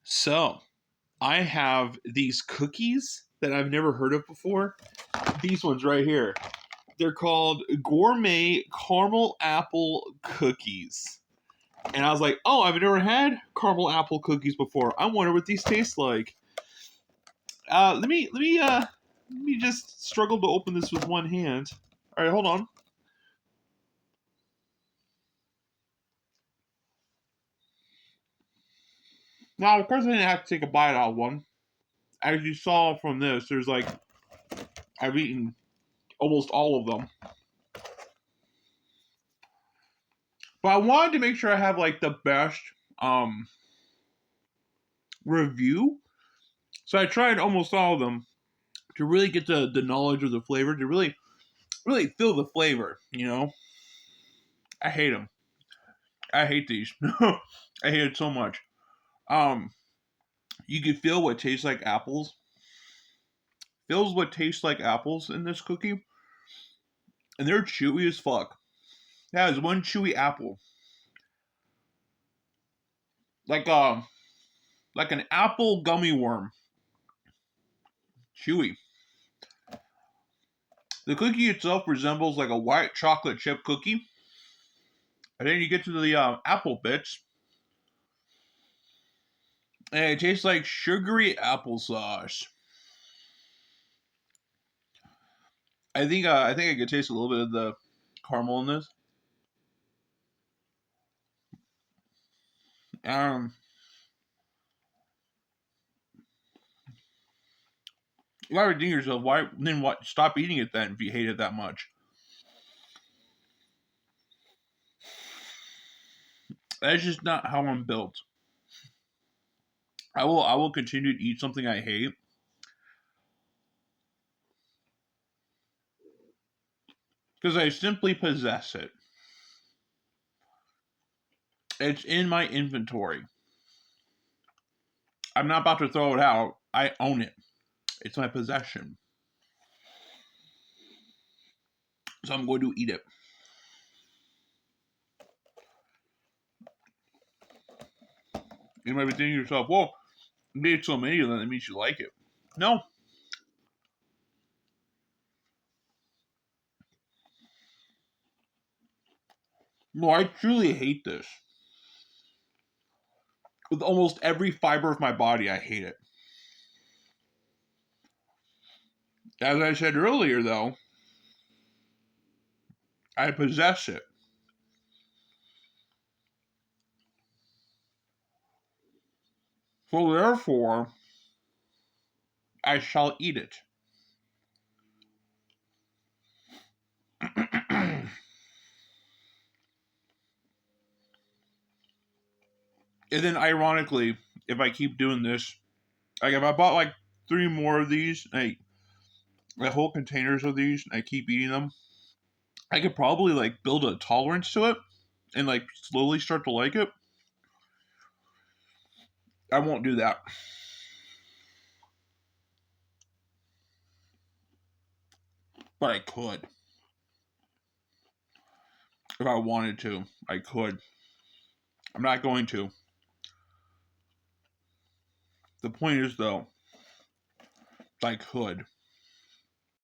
So, I have these cookies that I've never heard of before. These ones right here. They're called Gourmet Caramel Apple Cookies. And I was like, oh, I've never had caramel apple cookies before. I wonder what these taste like. Let me just struggle to open this with one hand. All right, hold on. Now, of course, I didn't have to take a bite out of one. As you saw from this, there's like I've eaten almost all of them. But I wanted to make sure I have like the best um review. So I tried almost all of them to really get the knowledge of the flavor, to really feel the flavor, you know? I hate them. I hate these. I hate it so much. Um you can feel what tastes like apples. Feels what tastes like apples in this cookie. And they're chewy as fuck. That is one chewy apple. Like like an apple gummy worm. Chewy. The cookie itself resembles like a white chocolate chip cookie. And then you get to the apple bits, and it tastes like sugary applesauce. I think I could taste a little bit of the caramel in this. Um, you gotta think to yourself, why then what? Stop eating it then if you hate it that much. That's just not how I'm built. I will continue to eat something I hate because I simply possess it. It's in my inventory. I'm not about to throw it out. I own it. It's my possession. So I'm going to eat it. You might be thinking to yourself, well, you made so many of them, that means you like it. No. No, I truly hate this. With almost every fiber of my body, I hate it. As I said earlier, though, I possess it. So therefore, I shall eat it. And then, ironically, if I keep doing this, like if I bought like three more of these, like whole containers of these, and I keep eating them, I could probably like build a tolerance to it and like slowly start to like it. I won't do that. But I could. If I wanted to, I could. I'm not going to. The point is, though, I could.